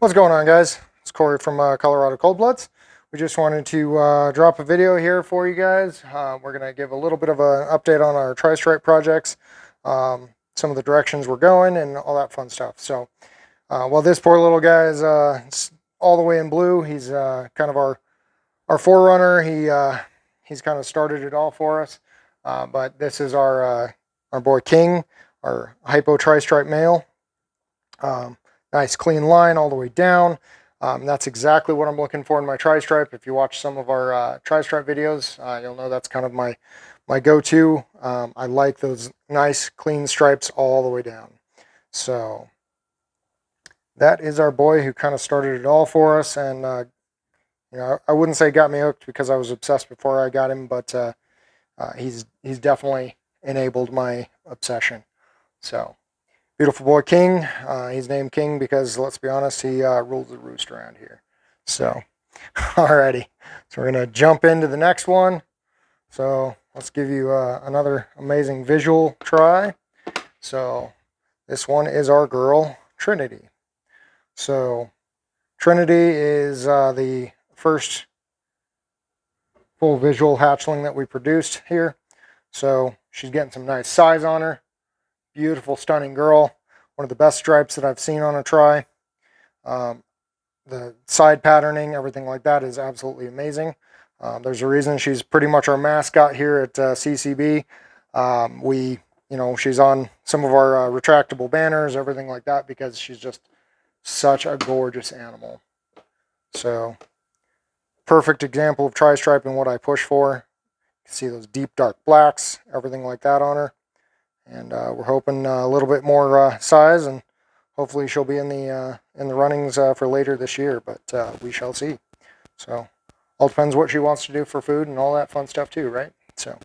What's going on, guys? It's Corey from Colorado Cold Bloods. We just wanted to drop a video here for you guys. We're going to give a little bit of an update on our Tristripe projects, some of the directions we're going, and all that fun stuff. So, while this poor little guy is all the way in blue, he's kind of our forerunner. He's kind of started it all for us. But this is our boy King, our hypo Tristripe male. Nice clean line all the way down. That's exactly what I'm looking for in my Tristripe. If you watch some of our Tristripe videos, you'll know that's kind of my go-to. I like those nice clean stripes all the way down. So that is our boy who kind of started it all for us. And you know, I wouldn't say got me hooked because I was obsessed before I got him, but he's definitely enabled my obsession. So. Beautiful boy King. He's named King because, let's be honest, he rules the roost around here. So, alrighty. So we're going to jump into the next one. So let's give you another amazing visual try. So this one is our girl, Trinity. So Trinity is the first full visual hatchling that we produced here. So she's getting some nice size on her. Beautiful, stunning girl. One of the best stripes that I've seen on a tri. The side patterning, everything like that is absolutely amazing. There's a reason she's pretty much our mascot here at CCB. She's on some of our retractable banners, everything like that, because she's just such a gorgeous animal. So, perfect example of tri-stripe and what I push for. You can see those deep dark blacks, everything like that on her. And we're hoping a little bit more size, and hopefully she'll be in the runnings for later this year. But we shall see. So all depends what she wants to do for food and all that fun stuff too, right? So,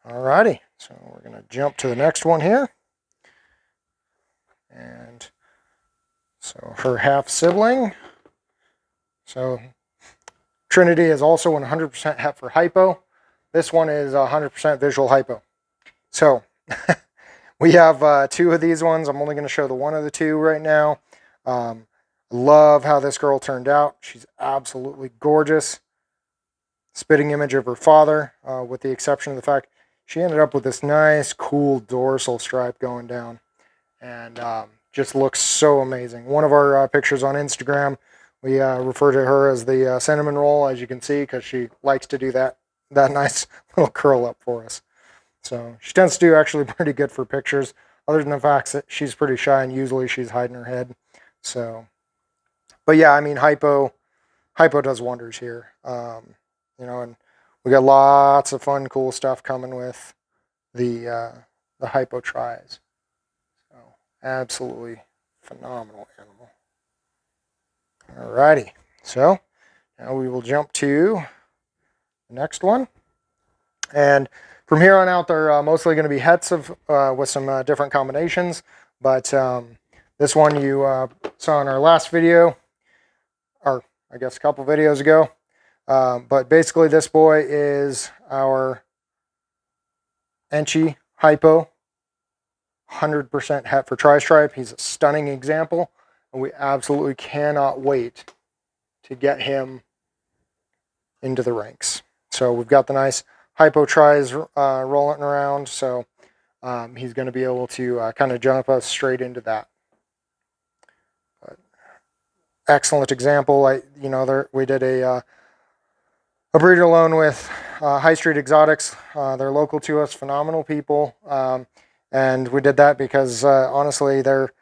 alrighty. So we're gonna jump to the next one here, and so her half sibling. So Trinity is also 100% het for hypo. This one is 100% visual hypo. So. We have two of these ones. I'm only going to show the one of the two right now. Love how this girl turned out. She's absolutely gorgeous. Spitting image of her father, with the exception of the fact she ended up with this nice, cool dorsal stripe going down. And just looks so amazing. One of our pictures on Instagram, we refer to her as the cinnamon roll, as you can see, because she likes to do that nice little curl up for us. So she tends to do actually pretty good for pictures, other than the fact that she's pretty shy and usually she's hiding her head. So, but yeah, I mean, hypo does wonders here. And we got lots of fun, cool stuff coming with the hypo tries. So absolutely phenomenal animal. Alrighty, so now we will jump to the next one, and from here on out, they're mostly going to be hets with some different combinations. But this one you saw in our last video, or I guess a couple videos ago. But basically, this boy is our Enchi hypo, 100% het for tri-stripe. He's a stunning example, and we absolutely cannot wait to get him into the ranks. So we've got the nice hypo tries rolling around, so he's going to be able to kind of jump us straight into that. But excellent example. We did a breeder loan with High Street Exotics. They're local to us, phenomenal people, and we did that because honestly, their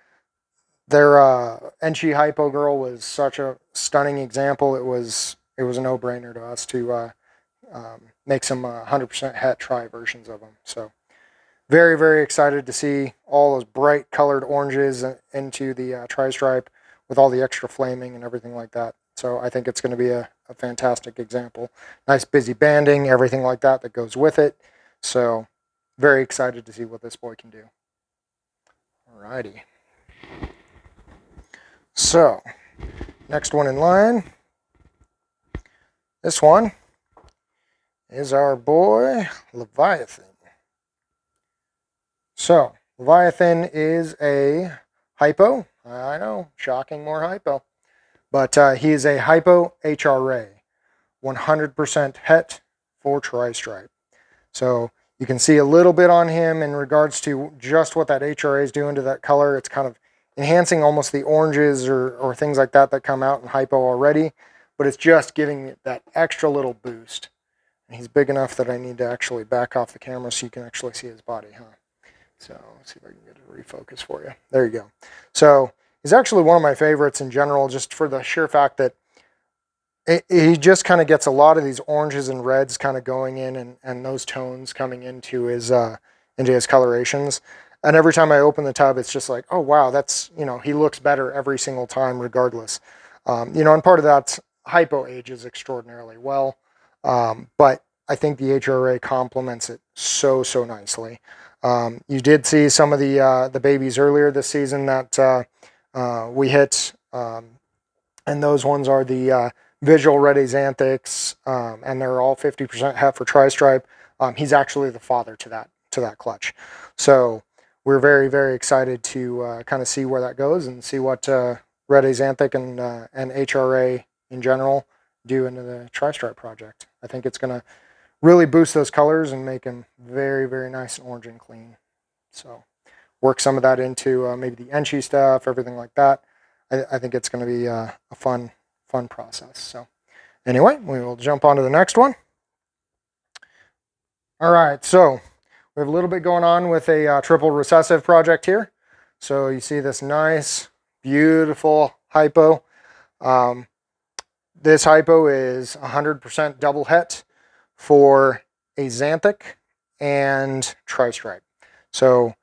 Enchi hypo girl was such a stunning example. It was a no-brainer to us to make some 100% het tri versions of them. So very, very excited to see all those bright colored oranges into the tri-stripe with all the extra flaming and everything like that. So I think it's going to be a fantastic example. Nice busy banding, everything like that goes with it. So very excited to see what this boy can do. Alrighty. So next one in line. This one is our boy Leviathan. So Leviathan is a hypo. I know, shocking, more hypo. But he is a hypo HRA, 100% het for Tristripe. So you can see a little bit on him in regards to just what that HRA is doing to that color. It's kind of enhancing almost the oranges or things like that come out in hypo already, but it's just giving it that extra little boost. And he's big enough that I need to actually back off the camera so you can actually see his body, huh? So let's see if I can get a refocus for you. There you go. So he's actually one of my favorites in general, just for the sheer fact that he just kind of gets a lot of these oranges and reds kind of going in, and those tones coming into his colorations. And every time I open the tub, it's just like, oh wow, that's, he looks better every single time regardless. And part of that's hypo ages extraordinarily well, but I think the HRA complements it so nicely. You did see some of the babies earlier this season that we hit, and those ones are the visual red axanthics, and they're all 50% het for Tristripe. He's actually the father to that clutch. So we're very excited to kind of see where that goes and see what red axanthic and HRA in general do into the Tristripe project. I think it's going to really boost those colors and make them very nice and orange and clean. So work some of that into maybe the Enchi stuff, everything like that. I think it's going to be a fun process. So anyway, we will jump on to the next one. All right, so we have a little bit going on with a triple recessive project here. So you see this nice, beautiful hypo. This hypo is 100% double het for axanthic and Tristripe. So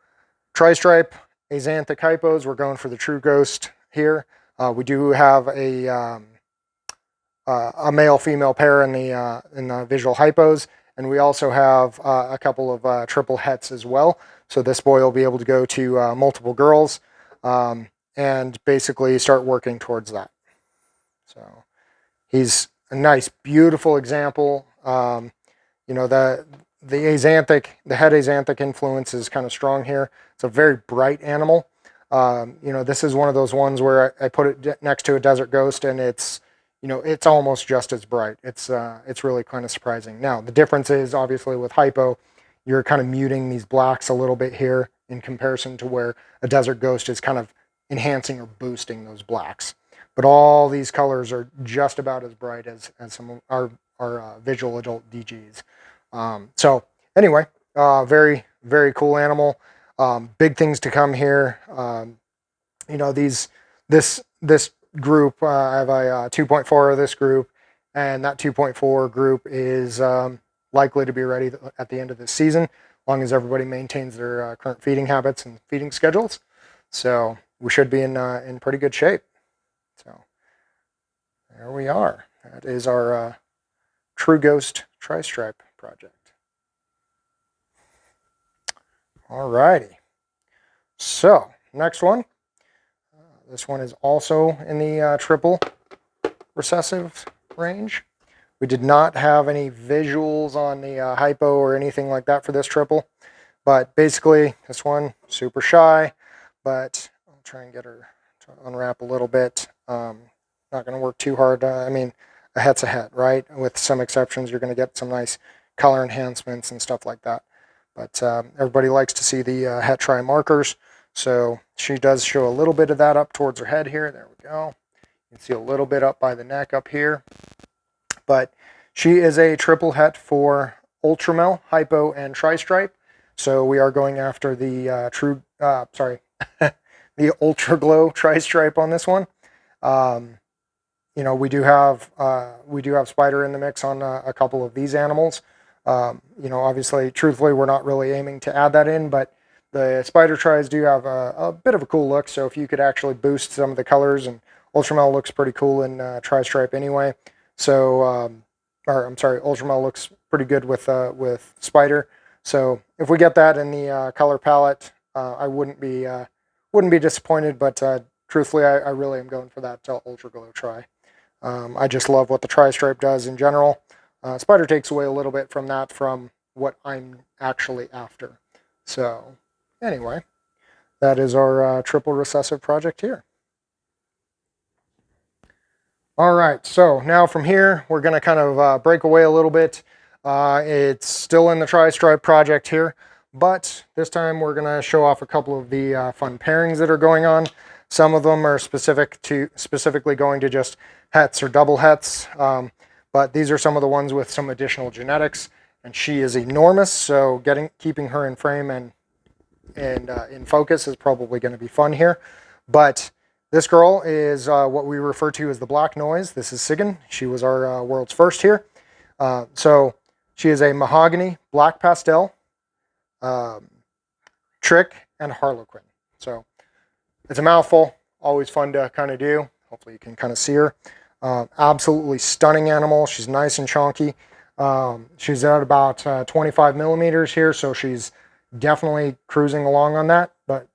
Tristripe, axanthic hypos, we're going for the True Ghost here. We do have a male-female pair in the visual hypos, and we also have a couple of triple hets as well. So this boy will be able to go to multiple girls and basically start working towards that. So he's a nice, beautiful example. The axanthic, the het axanthic influence is kind of strong here. It's a very bright animal. This is one of those ones where I put it next to a desert ghost, and it's almost just as bright. It's really kind of surprising. Now, the difference is obviously with hypo, you're kind of muting these blacks a little bit here in comparison to where a desert ghost is kind of enhancing or boosting those blacks. But all these colors are just about as bright as some of our visual adult DGs. So anyway, very cool animal. Big things to come here. This group, I have a 2.4 of this group, and that 2.4 group is likely to be ready at the end of this season, as long as everybody maintains their current feeding habits and feeding schedules. So we should be in pretty good shape. So there we are. That is our True Ghost Tristripe project. Alrighty. So next one. This one is also in the triple recessive range. We did not have any visuals on the hypo or anything like that for this triple, but basically this one, super shy, but I'll try and get her to unwrap a little bit. Not going to work too hard. I mean, a het's a het, right? With some exceptions, you're going to get some nice color enhancements and stuff like that. But everybody likes to see the het tri markers. So she does show a little bit of that up towards her head here. There we go. You can see a little bit up by the neck up here. But she is a triple het for Ultramel, Hypo, and Tristripe. So we are going after the the Ultra Glow Tristripe on this one. We do have Spider in the mix on a couple of these animals. Obviously, truthfully, we're not really aiming to add that in, but the Spider tries do have a bit of a cool look. So if you could actually boost some of the colors, and Ultramel looks pretty cool in Tristripe anyway. So, Ultramel looks pretty good with Spider. So if we get that in the color palette, I wouldn't be disappointed. But truthfully, I really am going for that Ultra Glow Tri. I just love what the Tristripe does in general. Spider takes away a little bit from that, from what I'm actually after. So anyway, that is our triple recessive project here. All right, so now from here, we're going to kind of break away a little bit. It's still in the Tristripe project here, but this time we're going to show off a couple of the fun pairings that are going on. Some of them are specifically going to just hets or double hets, but these are some of the ones with some additional genetics, and she is enormous, so keeping her in frame and in focus is probably going to be fun here. But this girl is what we refer to as the black noise. This is Sigan. She was our world's first here. So she is a mahogany, black pastel, trick, and harlequin. So it's a mouthful. Always fun to kind of do. Hopefully you can kind of see her. Absolutely stunning animal. She's nice and chunky. She's at about 25 millimeters here, so she's definitely cruising along on that. But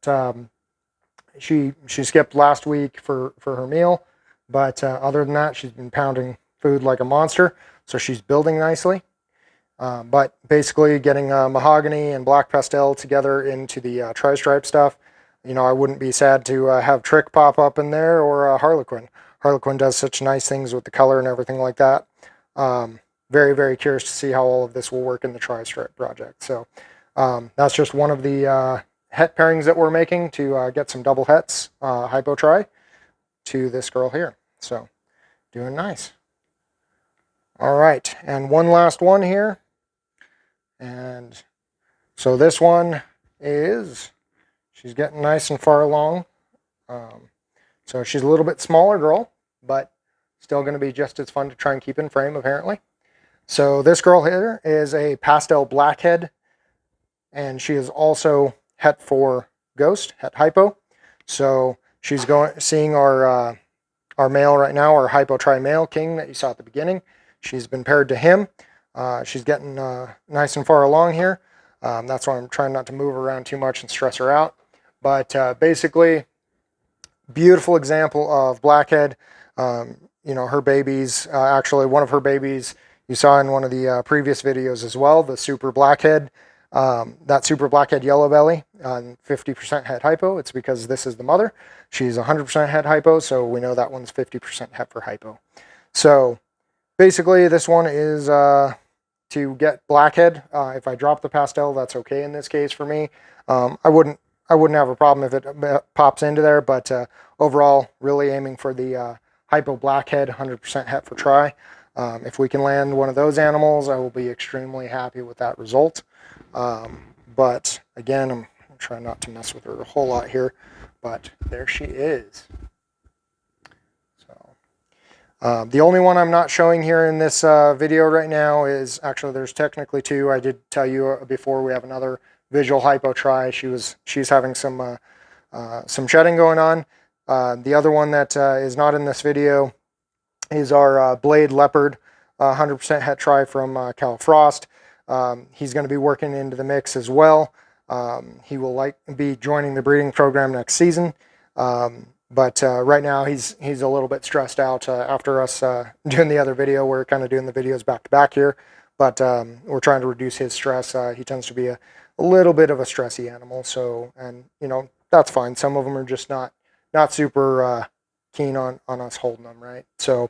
she skipped last week for her meal, but other than that, she's been pounding food like a monster, so she's building nicely. But basically getting mahogany and black pastel together into the tri-stripe stuff, you know, I wouldn't be sad to have Trick pop up in there, or Harlequin. Harlequin does such nice things with the color and everything like that. Very, very curious to see how all of this will work in the Tristripe project. So that's just one of the het pairings that we're making to get some double hets, hypo tri, to this girl here. So doing nice. All right, and one last one here. And so this one is, she's getting nice and far along. So she's a little bit smaller girl, but still going to be just as fun to try and keep in frame, apparently. So this girl here is a pastel blackhead, and she is also het for ghost, het hypo. So she's seeing our male right now, our hypo tri male king that you saw at the beginning. She's been paired to him. She's getting nice and far along here. That's why I'm trying not to move around too much and stress her out. But basically, beautiful example of blackhead. You know, her babies, actually one of her babies you saw in one of the previous videos as well, the super blackhead. That super blackhead yellow belly on 50% het hypo. It's because this is the mother. She's 100% het hypo, so we know that one's 50% het for hypo. So basically this one is to get blackhead. If I drop the pastel, that's okay in this case for me. I wouldn't have a problem if it pops into there, but overall really aiming for the hypo blackhead, 100% het for tri. If we can land one of those animals, I will be extremely happy with that result. But again, I'm trying not to mess with her a whole lot here, but there she is. So the only one I'm not showing here in this video right now is, actually there's technically two. I did tell you before, we have another visual hypo tri. She's having some shedding going on. The other one that is not in this video is our blade leopard, 100% het tri from Cal Frost. He's going to be working into the mix as well. He will be joining the breeding program next season. But right now he's a little bit stressed out after us doing the other video. We're kind of doing the videos back to back here, but we're trying to reduce his stress. He tends to be a little bit of a stressy animal, so, and you know, that's fine. Some of them are just not super keen on us holding them, right? So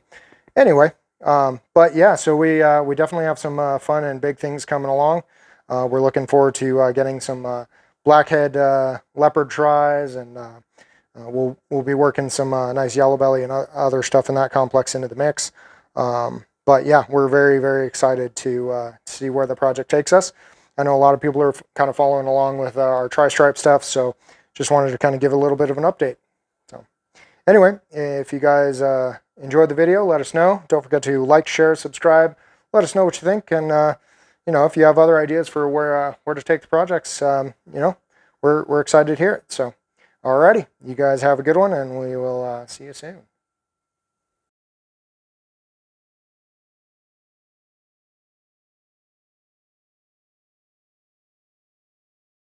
anyway, but yeah, so we definitely have some fun and big things coming along. We're looking forward to getting some blackhead leopard tries, and we'll be working some nice yellow belly and other stuff in that complex into the mix. But yeah, we're very, very excited to see where the project takes us. I know a lot of people are kind of following along with our tri-stripe stuff, so just wanted to kind of give a little bit of an update. So anyway, if you guys enjoyed the video, let us know. Don't forget to like, share, subscribe. Let us know what you think, and you know, if you have other ideas for where to take the projects, you know, we're excited to hear it. So alrighty, you guys have a good one, and we will see you soon.